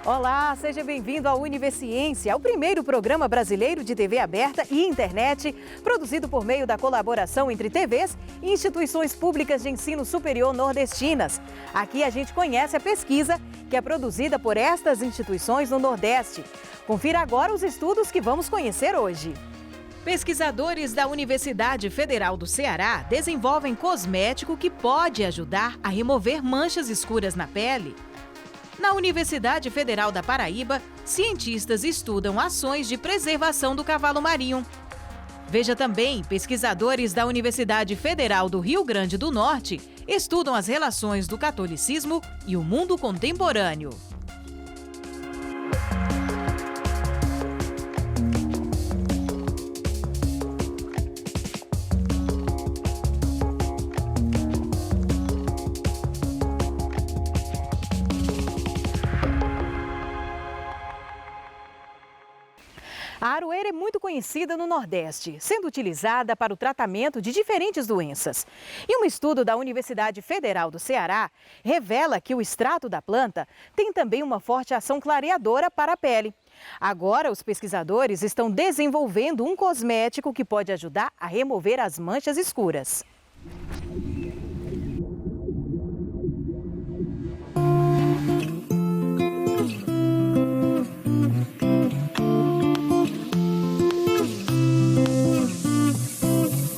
Olá, seja bem-vindo ao Univerciência, o primeiro programa brasileiro de TV aberta e internet, produzido por meio da colaboração entre TVs e instituições públicas de ensino superior nordestinas. Aqui a gente conhece a pesquisa que é produzida por estas instituições no Nordeste. Confira agora os estudos que vamos conhecer hoje. Pesquisadores da Universidade Federal do Ceará desenvolvem cosmético que pode ajudar a remover manchas escuras na pele. Na Universidade Federal da Paraíba, cientistas estudam ações de preservação do cavalo marinho. Veja também, pesquisadores da Universidade Federal do Rio Grande do Norte estudam as relações do catolicismo e o mundo contemporâneo. A aroeira é muito conhecida no Nordeste, sendo utilizada para o tratamento de diferentes doenças. E um estudo da Universidade Federal do Ceará revela que o extrato da planta tem também uma forte ação clareadora para a pele. Agora, os pesquisadores estão desenvolvendo um cosmético que pode ajudar a remover as manchas escuras.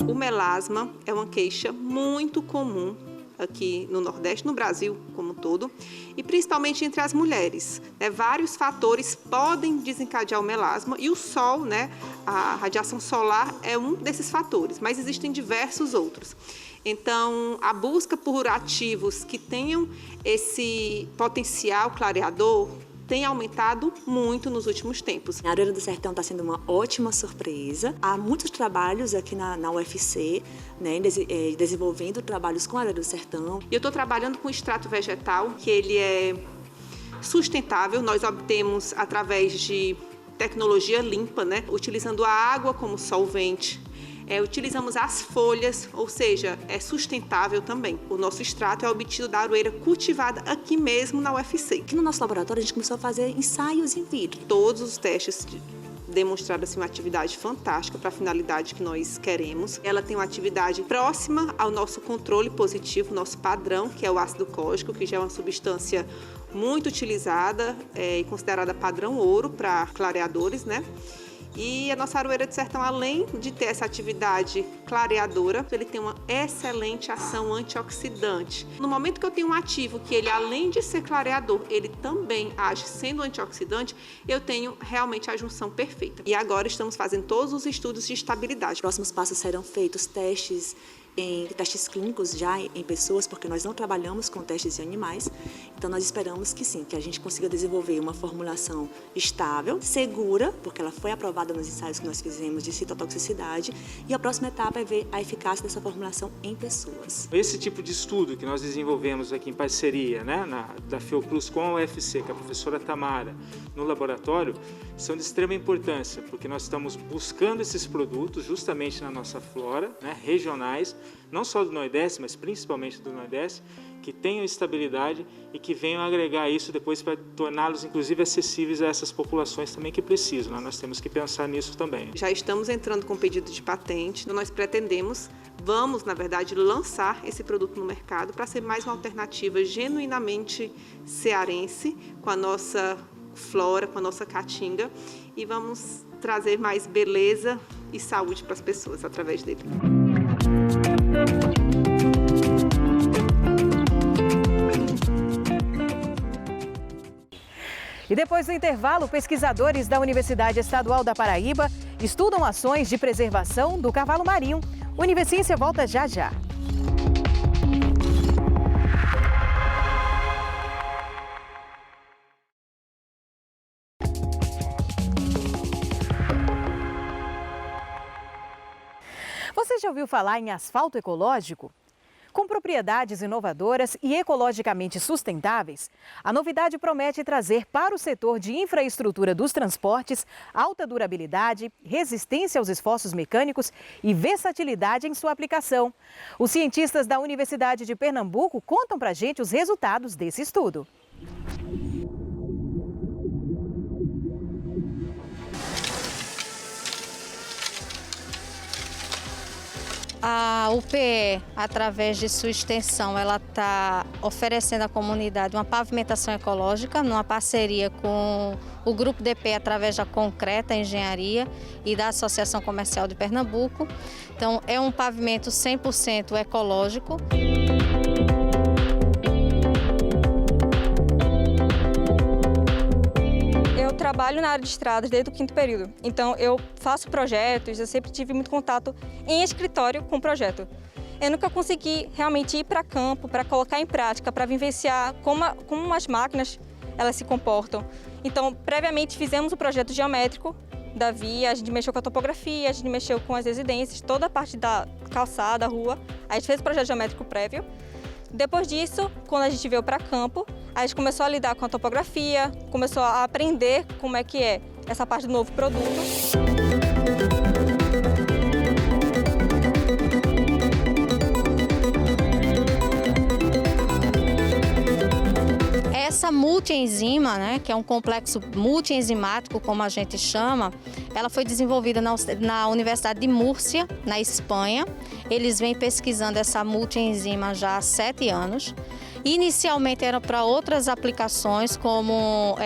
O melasma é uma queixa muito comum aqui no Nordeste, no Brasil como um todo, e principalmente entre as mulheres. Vários fatores podem desencadear o melasma e o sol, a radiação solar é um desses fatores, mas existem diversos outros. Então, a busca por ativos que tenham esse potencial clareador tem aumentado muito nos últimos tempos. A Aroeira do Sertão está sendo uma ótima surpresa. Há muitos trabalhos aqui na UFC, desenvolvendo trabalhos com a Aroeira do Sertão. Eu estou trabalhando com extrato vegetal, que ele é sustentável. Nós obtemos através de tecnologia limpa, utilizando a água como solvente. Utilizamos as folhas, ou seja, é sustentável também. O nosso extrato é obtido da aroeira cultivada aqui mesmo na UFC. Aqui no nosso laboratório a gente começou a fazer ensaios in vitro. Todos os testes demonstraram uma atividade fantástica para a finalidade que nós queremos. Ela tem uma atividade próxima ao nosso controle positivo, nosso padrão, que é o ácido cólico, que já é uma substância muito utilizada e considerada padrão ouro para clareadores, E a nossa aroeira do sertão, além de ter essa atividade clareadora, ele tem uma excelente ação antioxidante. No momento que eu tenho um ativo que ele, além de ser clareador, ele também age sendo antioxidante, eu tenho realmente a junção perfeita. E agora estamos fazendo todos os estudos de estabilidade. Os próximos passos serão feitos testes clínicos já em pessoas, porque nós não trabalhamos com testes em animais. Então nós esperamos que sim, que a gente consiga desenvolver uma formulação estável, segura, porque ela foi aprovada nos ensaios que nós fizemos de citotoxicidade, e a próxima etapa é ver a eficácia dessa formulação em pessoas. Esse tipo de estudo que nós desenvolvemos aqui em parceria, da Fiocruz com a UFC, com a professora Tamara, no laboratório, são de extrema importância, porque nós estamos buscando esses produtos justamente na nossa flora, regionais, não só do Nordeste, mas principalmente do Nordeste, que tenham estabilidade e que venham agregar isso depois para torná-los, inclusive, acessíveis a essas populações também que precisam. Nós temos que pensar nisso também. Já estamos entrando com pedido de patente, nós vamos, na verdade, lançar esse produto no mercado para ser mais uma alternativa genuinamente cearense, com a nossa flora, com a nossa caatinga, e vamos trazer mais beleza e saúde para as pessoas através dele. E depois do intervalo, pesquisadores da Universidade Estadual da Paraíba estudam ações de preservação do cavalo marinho. O Univerciência volta já já. Você já ouviu falar em asfalto ecológico? Com propriedades inovadoras e ecologicamente sustentáveis, a novidade promete trazer para o setor de infraestrutura dos transportes alta durabilidade, resistência aos esforços mecânicos e versatilidade em sua aplicação. Os cientistas da Universidade de Pernambuco contam para a gente os resultados desse estudo. A UPE, através de sua extensão, ela está oferecendo à comunidade uma pavimentação ecológica, numa parceria com o Grupo DP, através da Concreta Engenharia e da Associação Comercial de Pernambuco. Então, é um pavimento 100% ecológico. Eu trabalho na área de estradas desde o 5º período, então eu faço projetos, eu sempre tive muito contato em escritório com projeto. Eu nunca consegui realmente ir para campo, para colocar em prática, para vivenciar como as máquinas elas se comportam. Então, previamente fizemos o projeto geométrico da via, a gente mexeu com a topografia, a gente mexeu com as residências, toda a parte da calçada, rua, a gente fez o projeto geométrico prévio. Depois disso, quando a gente veio para campo, a gente começou a lidar com a topografia, começou a aprender como é que é essa parte do novo produto. Essa multienzima, né, que é um complexo multienzimático, como a gente chama, ela foi desenvolvida na Universidade de Múrcia, na Espanha. Eles vêm pesquisando essa multienzima já há 7 anos. Inicialmente era para outras aplicações, como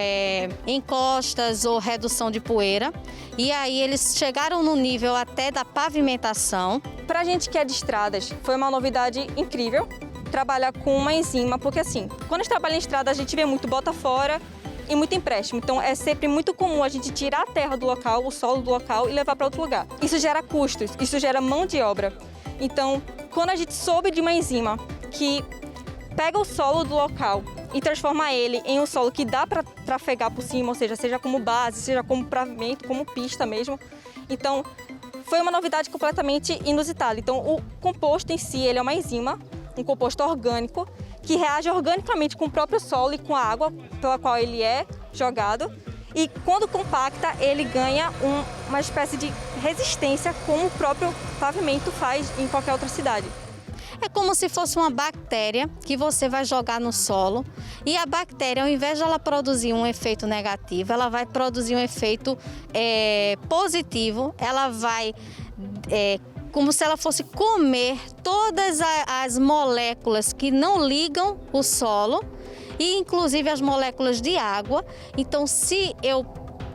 encostas ou redução de poeira. E aí eles chegaram no nível até da pavimentação. Para a gente que é de estradas, foi uma novidade incrível trabalhar com uma enzima, porque assim, quando a gente trabalha em estrada, a gente vê muito bota fora e muito empréstimo. Então é sempre muito comum a gente tirar a terra do local, o solo do local e levar para outro lugar. Isso gera custos, isso gera mão de obra. Então, quando a gente soube de uma enzima que pega o solo do local e transforma ele em um solo que dá para trafegar por cima, ou seja como base, seja como pavimento, como pista mesmo. Então, foi uma novidade completamente inusitada. Então, o composto em si, ele é uma enzima, um composto orgânico, que reage organicamente com o próprio solo e com a água pela qual ele é jogado. E quando compacta, ele ganha uma espécie de resistência, como o próprio pavimento faz em qualquer outra cidade. É como se fosse uma bactéria que você vai jogar no solo e a bactéria, ao invés de ela produzir um efeito negativo, ela vai produzir um efeito positivo. Ela vai, como se ela fosse comer todas as moléculas que não ligam o solo e inclusive as moléculas de água. Então, se eu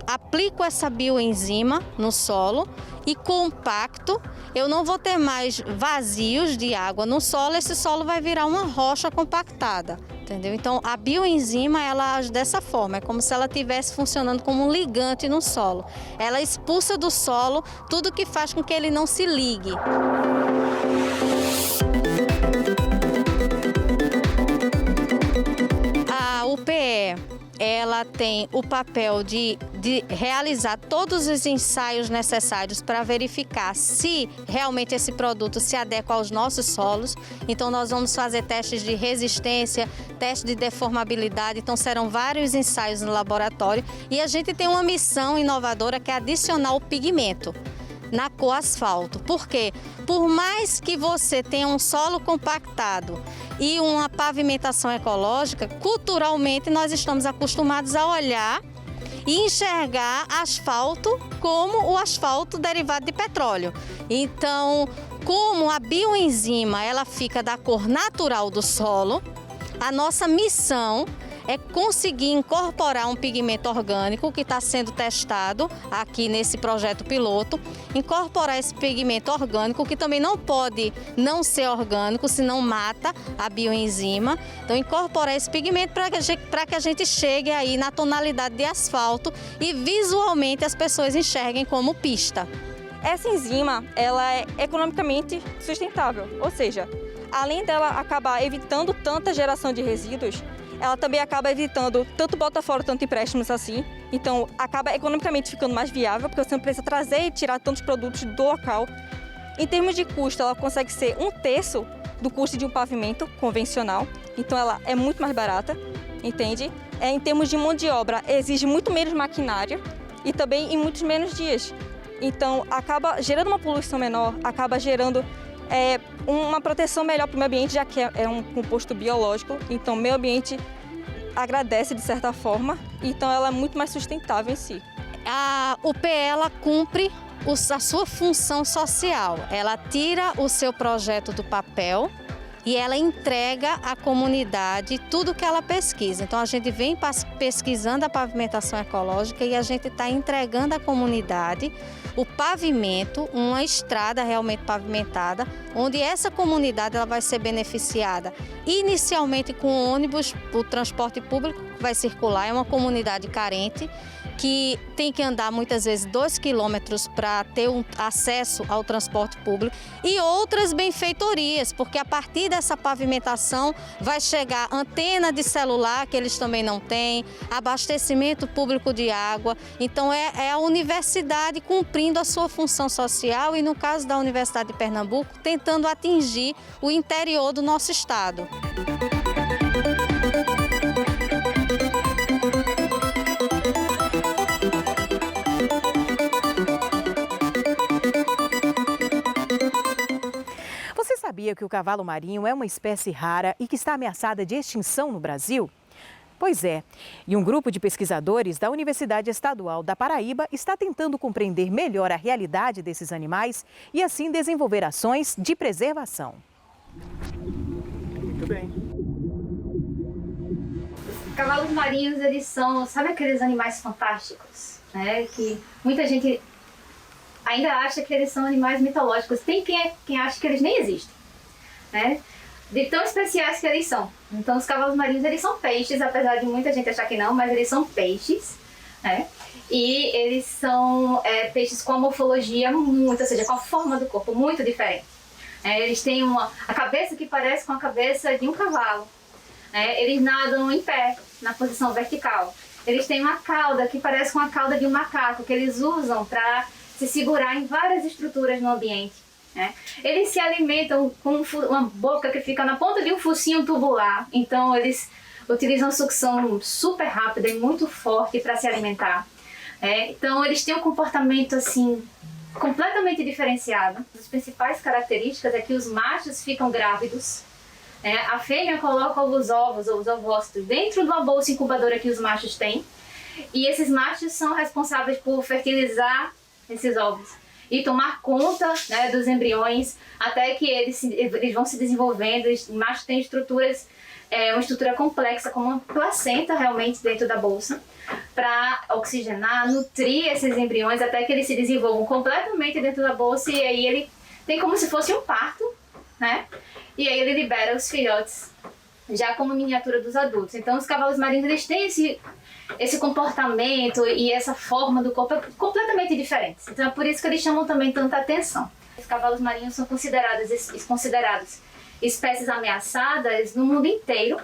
aplico essa bioenzima no solo e compacto, eu não vou ter mais vazios de água no solo, esse solo vai virar uma rocha compactada, entendeu? Então, a bioenzima, ela age dessa forma, é como se ela estivesse funcionando como um ligante no solo. Ela expulsa do solo tudo que faz com que ele não se ligue. A UPE, ela tem o papel de realizar todos os ensaios necessários para verificar se realmente esse produto se adequa aos nossos solos. Então, nós vamos fazer testes de resistência, testes de deformabilidade. Então, serão vários ensaios no laboratório. E a gente tem uma missão inovadora que é adicionar o pigmento na cor asfalto. Por quê? Por mais que você tenha um solo compactado e uma pavimentação ecológica, culturalmente nós estamos acostumados a olhar e enxergar asfalto como o asfalto derivado de petróleo. Então, como a bioenzima ela fica da cor natural do solo, a nossa missão é conseguir incorporar um pigmento orgânico que está sendo testado aqui nesse projeto piloto, incorporar esse pigmento orgânico que também não pode não ser orgânico, senão mata a bioenzima. Então, incorporar esse pigmento para que a gente chegue aí na tonalidade de asfalto e visualmente as pessoas enxerguem como pista. Essa enzima, ela é economicamente sustentável, ou seja, além dela acabar evitando tanta geração de resíduos, ela também acaba evitando tanto bota fora, tanto empréstimos assim. Então, acaba economicamente ficando mais viável, porque você não precisa trazer e tirar tantos produtos do local. Em termos de custo, ela consegue ser 1/3 do custo de um pavimento convencional. Então, ela é muito mais barata, entende? Em termos de mão de obra, exige muito menos maquinário e também em muitos menos dias. Então, acaba gerando uma poluição menor, acaba gerando uma proteção melhor para o meio ambiente, já que é um composto biológico. Então, o meio ambiente agradece de certa forma, então ela é muito mais sustentável em si. A UPE ela cumpre a sua função social. Ela tira o seu projeto do papel e ela entrega à comunidade tudo que ela pesquisa. Então, a gente vem pesquisando a pavimentação ecológica e a gente está entregando à comunidade o pavimento, uma estrada realmente pavimentada, onde essa comunidade ela vai ser beneficiada inicialmente com ônibus, o transporte público que vai circular. É uma comunidade carente que tem que andar muitas vezes 2 quilômetros para ter um acesso ao transporte público, e outras benfeitorias, porque a partir dessa pavimentação vai chegar antena de celular, que eles também não têm, abastecimento público de água. Então é a universidade cumprindo a sua função social e, no caso da Universidade de Pernambuco, tentando atingir o interior do nosso estado. Sabia que o cavalo marinho é uma espécie rara e que está ameaçada de extinção no Brasil? Pois é, e um grupo de pesquisadores da Universidade Estadual da Paraíba está tentando compreender melhor a realidade desses animais e assim desenvolver ações de preservação. Muito bem. Os cavalos marinhos, eles são, sabe aqueles animais fantásticos, né? Que muita gente ainda acha que eles são animais mitológicos. Tem quem acha que eles nem existem, né? De tão especiais que eles são. Então, os cavalos marinhos, eles são peixes, apesar de muita gente achar que não, mas eles são peixes, né? E eles são peixes com a morfologia muito, ou seja, com a forma do corpo muito diferente. Eles têm a cabeça que parece com a cabeça de um cavalo. Eles nadam em pé, na posição vertical. Eles têm uma cauda que parece com a cauda de um macaco, que eles usam para se segurar em várias estruturas no ambiente. Eles se alimentam com uma boca que fica na ponta de um focinho tubular. Então eles utilizam sucção super rápida e muito forte para se alimentar. Então eles têm um comportamento assim completamente diferenciado. As principais características é que os machos ficam grávidos. A fêmea coloca os ovos ou os ovócitos dentro de uma bolsa incubadora que os machos têm. E esses machos são responsáveis por fertilizar esses ovos e tomar conta, né, dos embriões até que eles vão se desenvolvendo. Os machos têm estruturas, uma estrutura complexa, como uma placenta realmente dentro da bolsa, para oxigenar, nutrir esses embriões até que eles se desenvolvam completamente dentro da bolsa, e aí ele tem como se fosse um parto, né? E aí ele libera os filhotes já como miniatura dos adultos. Então os cavalos marinhos, eles têm esse comportamento e essa forma do corpo completamente diferentes. Então é por isso que eles chamam também tanta atenção. Os cavalos marinhos são considerados espécies ameaçadas no mundo inteiro,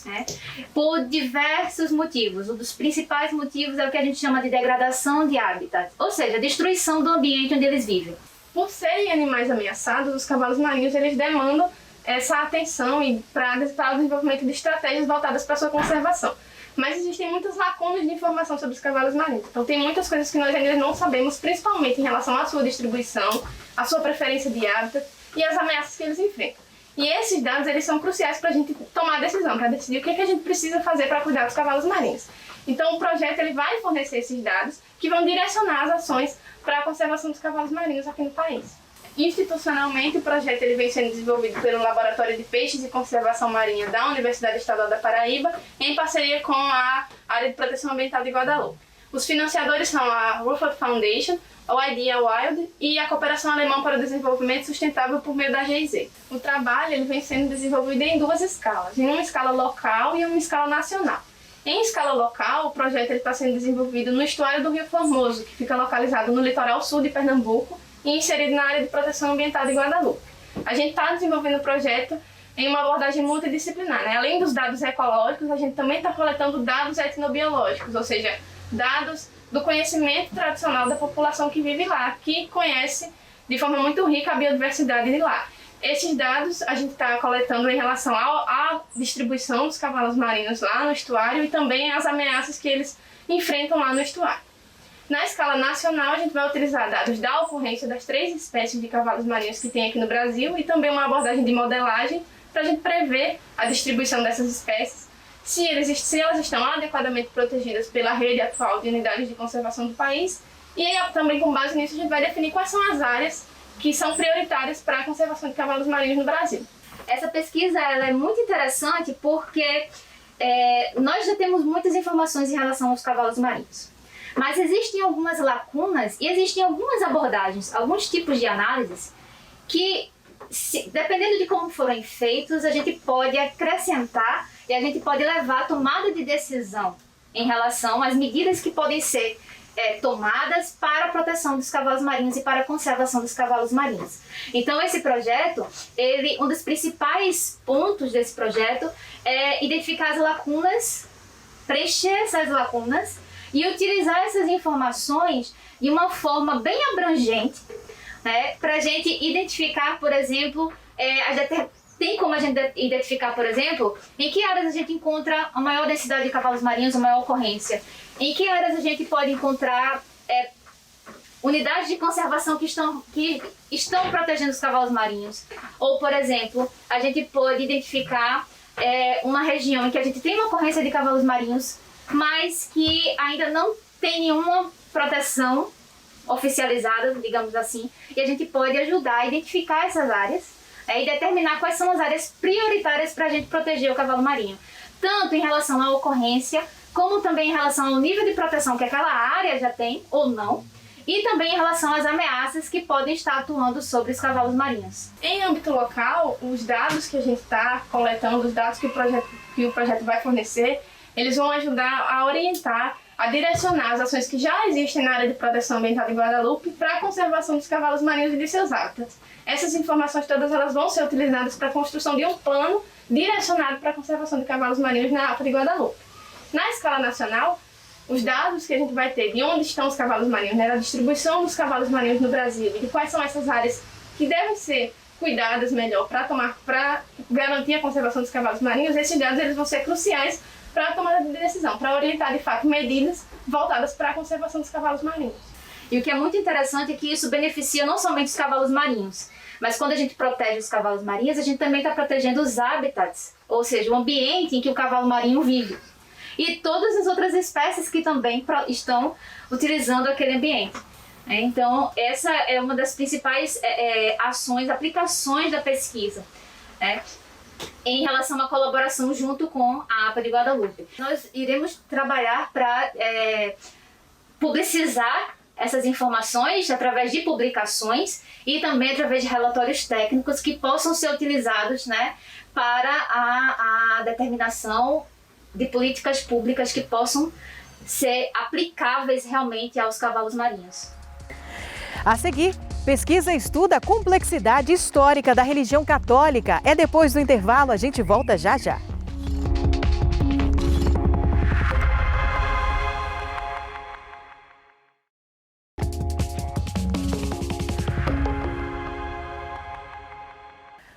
né, por diversos motivos. Um dos principais motivos é o que a gente chama de degradação de hábitat, ou seja, destruição do ambiente onde eles vivem. Por serem animais ameaçados, os cavalos marinhos eles demandam essa atenção e para o desenvolvimento de estratégias voltadas para a sua conservação. Mas existem muitas lacunas de informação sobre os cavalos marinhos. Então tem muitas coisas que nós ainda não sabemos, principalmente em relação à sua distribuição, à sua preferência de hábitat e as ameaças que eles enfrentam. E esses dados eles são cruciais para a gente tomar decisão, para decidir o que a gente precisa fazer para cuidar dos cavalos marinhos. Então o projeto ele vai fornecer esses dados que vão direcionar as ações para a conservação dos cavalos marinhos aqui no país. Institucionalmente, o projeto ele vem sendo desenvolvido pelo Laboratório de Peixes e Conservação Marinha da Universidade Estadual da Paraíba, em parceria com a Área de Proteção Ambiental de Guadalupe. Os financiadores são a Rufford Foundation, o Idea Wild e a Cooperação Alemã para o Desenvolvimento Sustentável por meio da GIZ. O trabalho ele vem sendo desenvolvido em duas escalas, em uma escala local e uma escala nacional. Em escala local, o projeto está sendo desenvolvido no estuário do Rio Formoso, que fica localizado no litoral sul de Pernambuco, e inserido na área de proteção ambiental de Guadalupe. A gente está desenvolvendo o projeto em uma abordagem multidisciplinar, né? Além dos dados ecológicos, a gente também está coletando dados etnobiológicos, ou seja, dados do conhecimento tradicional da população que vive lá, que conhece de forma muito rica a biodiversidade de lá. Esses dados a gente está coletando em relação à distribuição dos cavalos marinhos lá no estuário e também as ameaças que eles enfrentam lá no estuário. Na escala nacional, a gente vai utilizar dados da ocorrência das 3 espécies de cavalos marinhos que tem aqui no Brasil e também uma abordagem de modelagem para a gente prever a distribuição dessas espécies, se elas estão adequadamente protegidas pela rede atual de unidades de conservação do país E aí, também com base nisso, a gente vai definir quais são as áreas que são prioritárias para a conservação de cavalos marinhos no Brasil. Essa pesquisa ela é muito interessante porque nós já temos muitas informações em relação aos cavalos marinhos. Mas existem algumas lacunas e existem algumas abordagens, alguns tipos de análises que, dependendo de como forem feitos, a gente pode acrescentar e a gente pode levar a tomada de decisão em relação às medidas que podem ser tomadas para a proteção dos cavalos marinhos e para a conservação dos cavalos marinhos. Então, esse projeto, um dos principais pontos desse projeto é identificar as lacunas, preencher essas lacunas e utilizar essas informações de uma forma bem abrangente, né, para a gente identificar, por exemplo, tem como a gente identificar, por exemplo, em que áreas a gente encontra a maior densidade de cavalos marinhos, a maior ocorrência. Em que áreas a gente pode encontrar unidades de conservação que estão protegendo os cavalos marinhos. Ou, por exemplo, a gente pode identificar uma região em que a gente tem uma ocorrência de cavalos marinhos, mas que ainda não tem nenhuma proteção oficializada, digamos assim, e a gente pode ajudar a identificar essas áreas e determinar quais são as áreas prioritárias para a gente proteger o cavalo marinho, tanto em relação à ocorrência, como também em relação ao nível de proteção que aquela área já tem ou não, e também em relação às ameaças que podem estar atuando sobre os cavalos marinhos. Em âmbito local, os dados que a gente está coletando, os dados que o projeto vai fornecer, eles vão ajudar a orientar, a direcionar as ações que já existem na área de proteção ambiental de Guadalupe para a conservação dos cavalos marinhos e de seus hábitats. Essas informações todas elas vão ser utilizadas para a construção de um plano direcionado para a conservação de cavalos marinhos na APA de Guadalupe. Na escala nacional, os dados que a gente vai ter de onde estão os cavalos marinhos, né, da distribuição dos cavalos marinhos no Brasil e de quais são essas áreas que devem ser cuidadas melhor para garantir a conservação dos cavalos marinhos, esses dados eles vão ser cruciais para a tomada de decisão, para orientar de fato medidas voltadas para a conservação dos cavalos marinhos. E o que é muito interessante é que isso beneficia não somente os cavalos marinhos, mas quando a gente protege os cavalos marinhos, a gente também está protegendo os hábitats, ou seja, o ambiente em que o cavalo marinho vive. E todas as outras espécies que também estão utilizando aquele ambiente. Então, essa é uma das principais ações, aplicações da pesquisa, em relação à colaboração junto com a APA de Guadalupe. Nós iremos trabalhar para publicizar essas informações através de publicações e também através de relatórios técnicos que possam ser utilizados, para a determinação de políticas públicas que possam ser aplicáveis realmente aos cavalos marinhos. A seguir, pesquisa estuda a complexidade histórica da religião católica. É depois do intervalo, a gente volta já já.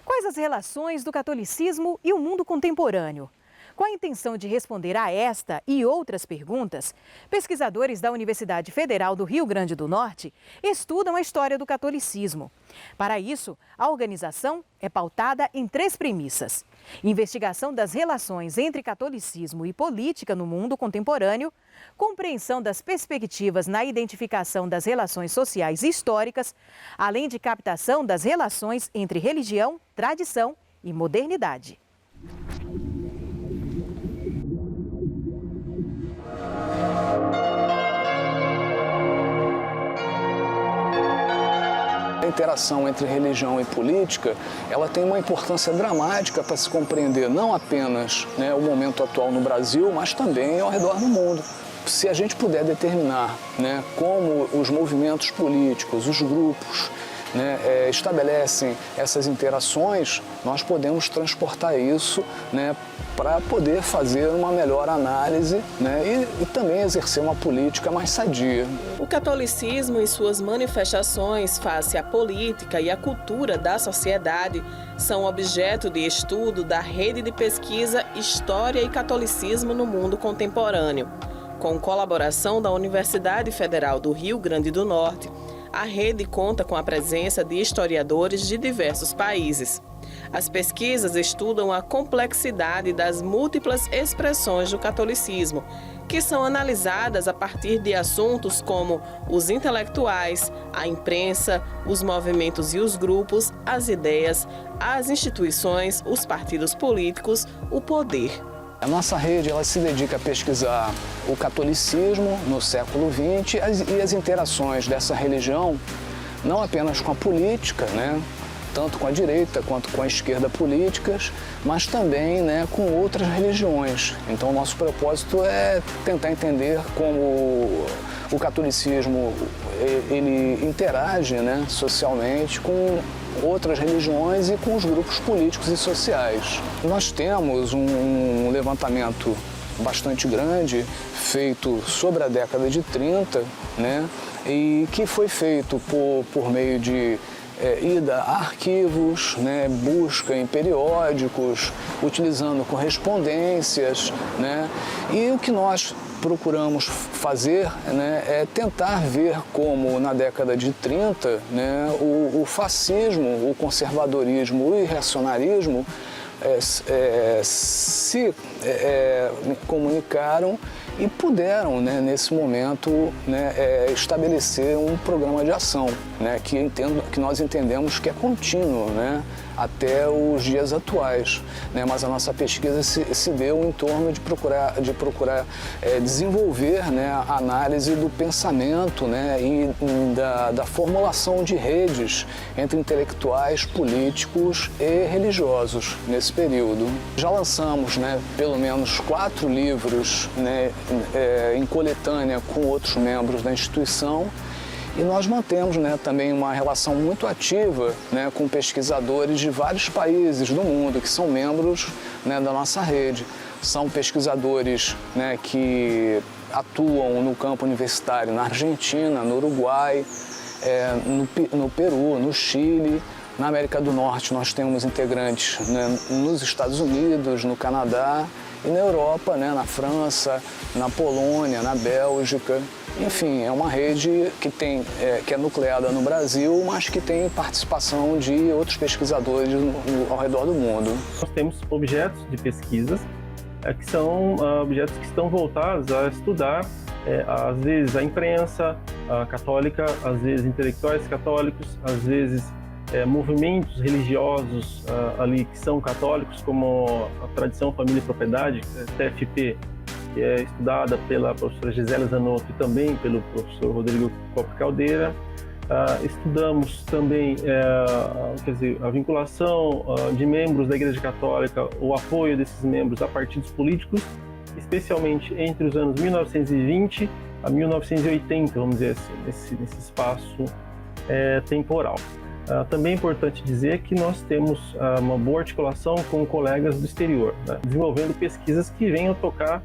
Quais as relações do catolicismo e o mundo contemporâneo? Com a intenção de responder a esta e outras perguntas, pesquisadores da Universidade Federal do Rio Grande do Norte estudam a história do catolicismo. Para isso, a organização é pautada em 3 premissas: investigação das relações entre catolicismo e política no mundo contemporâneo, compreensão das perspectivas na identificação das relações sociais e históricas, além de captação das relações entre religião, tradição e modernidade. A interação entre religião e política, ela tem uma importância dramática para se compreender não apenas o momento atual no Brasil, mas também ao redor do mundo. Se a gente puder determinar como os movimentos políticos, os grupos, estabelecem essas interações, nós podemos transportar isso para poder fazer uma melhor análise e também exercer uma política mais sadia. O catolicismo e suas manifestações face à política e à cultura da sociedade são objeto de estudo da Rede de Pesquisa História e Catolicismo no Mundo Contemporâneo. Com colaboração da Universidade Federal do Rio Grande do Norte, a rede conta com a presença de historiadores de diversos países. As pesquisas estudam a complexidade das múltiplas expressões do catolicismo, que são analisadas a partir de assuntos como os intelectuais, a imprensa, os movimentos e os grupos, as ideias, as instituições, os partidos políticos, o poder. A nossa rede ela se dedica a pesquisar o catolicismo no século XX e as interações dessa religião, não apenas com a política, né, tanto com a direita quanto com a esquerda políticas, mas também, né, com outras religiões. Então, nosso propósito é tentar entender como o catolicismo ele interage, né, socialmente com outras religiões e com os grupos políticos e sociais. Nós temos um levantamento bastante grande feito sobre a década de 30, né, e que foi feito por meio de ida a arquivos, né, busca em periódicos, utilizando correspondências, né, e o que nós procuramos fazer, né, é tentar ver como na década de 30, né, o fascismo, o conservadorismo e o reacionarismo se comunicaram e puderam, né, nesse momento, né, estabelecer um programa de ação, né, que nós entendemos que é contínuo, né, até os dias atuais, né, mas a nossa pesquisa se deu em torno de procurar desenvolver, né, a análise do pensamento, né, e da formulação de redes entre intelectuais, políticos e religiosos nesse período. Já lançamos, né, pelo menos 4 livros, né, em coletânea com outros membros da instituição. E nós mantemos, né, também uma relação muito ativa, né, com pesquisadores de vários países do mundo que são membros, né, da nossa rede. São pesquisadores, né, que atuam no campo universitário na Argentina, no Uruguai, no Peru, no Chile. Na América do Norte nós temos integrantes, né, nos Estados Unidos, no Canadá e na Europa, né, na França, na Polônia, na Bélgica. Enfim, é uma rede que é nucleada no Brasil, mas que tem participação de outros pesquisadores ao redor do mundo. Nós temos objetos de pesquisas que são objetos que estão voltados a estudar, às vezes, a imprensa católica, às vezes intelectuais católicos, às vezes movimentos religiosos ali que são católicos, como a tradição Família e Propriedade, TFP, que é estudada pela professora Gisela Zanotto e também pelo professor Rodrigo Coppi Caldeira. Estudamos também a vinculação de membros da Igreja Católica, o apoio desses membros a partidos políticos, especialmente entre os anos 1920 a 1980, vamos dizer assim, nesse espaço temporal. Também é importante dizer que nós temos uma boa articulação com colegas do exterior, né, desenvolvendo pesquisas que venham tocar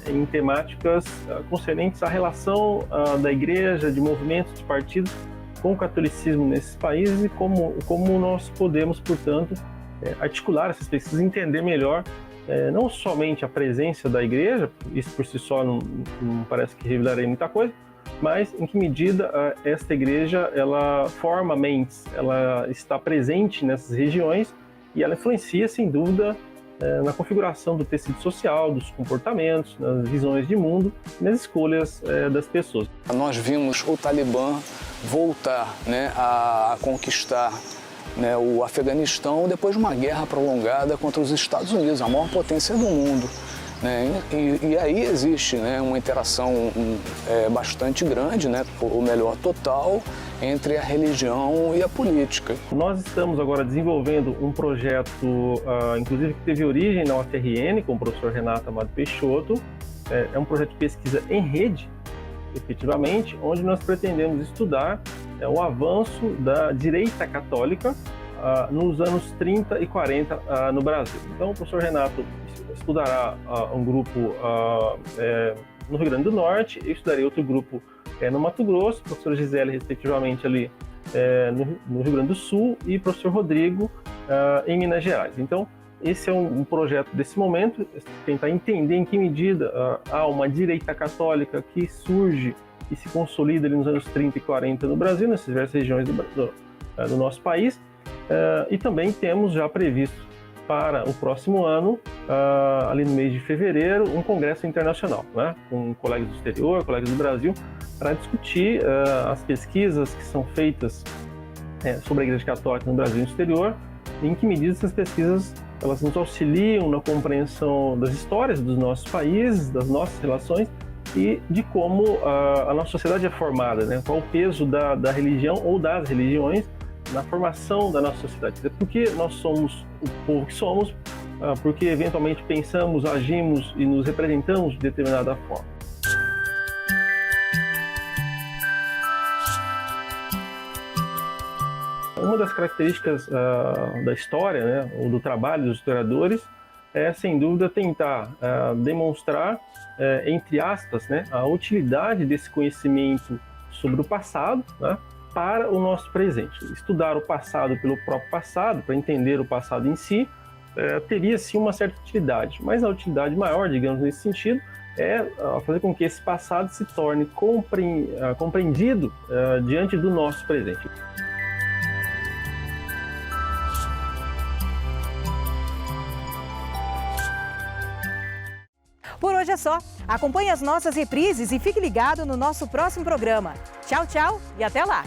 em temáticas concernentes à relação da igreja, de movimentos, de partidos com o catolicismo nesses países e como nós podemos, portanto, articular essas pesquisas e entender melhor não somente a presença da igreja, isso por si só não parece que revelaria muita coisa, mas em que medida esta igreja ela forma mentes, ela está presente nessas regiões e ela influencia, sem dúvida, na configuração do tecido social, dos comportamentos, nas visões de mundo, nas escolhas das pessoas. Nós vimos o Talibã voltar, né, a conquistar, né, o Afeganistão depois de uma guerra prolongada contra os Estados Unidos, a maior potência do mundo. Né? E aí existe, né, uma interação bastante grande, né, ou melhor, total, entre a religião e a política. Nós estamos agora desenvolvendo um projeto, inclusive que teve origem na UFRN, com o professor Renato Amado Peixoto. É um projeto de pesquisa em rede, efetivamente, onde nós pretendemos estudar o avanço da direita católica nos anos 30 e 40 no Brasil. Então, o professor Renato estudará um grupo no Rio Grande do Norte, eu estudarei outro grupo no Mato Grosso, a professora Gisele, respectivamente, ali no Rio Grande do Sul, e o professor Rodrigo em Minas Gerais. Então, esse é um projeto desse momento, tentar entender em que medida há uma direita católica que surge e se consolida ali nos anos 30 e 40 no Brasil, nessas diversas regiões do nosso país. E também temos já previsto para o próximo ano, ali no mês de fevereiro, um congresso internacional, né, com colegas do exterior, colegas do Brasil, para discutir as pesquisas que são feitas sobre a Igreja Católica no Brasil e no exterior, e em que medida essas pesquisas elas nos auxiliam na compreensão das histórias dos nossos países, das nossas relações e de como a nossa sociedade é formada, né? Qual o peso da religião ou das religiões na formação da nossa sociedade. Por que nós somos o povo que somos, porque eventualmente pensamos, agimos e nos representamos de determinada forma. Uma das características da história, né, ou do trabalho dos historiadores, é, sem dúvida, tentar demonstrar, entre aspas, né, a utilidade desse conhecimento sobre o passado, né, para o nosso presente. Estudar o passado pelo próprio passado, para entender o passado em si, teria sim uma certa utilidade, mas a utilidade maior, digamos, nesse sentido, é fazer com que esse passado se torne compreendido diante do nosso presente. Por hoje é só. Acompanhe as nossas reprises e fique ligado no nosso próximo programa. Tchau, tchau e até lá!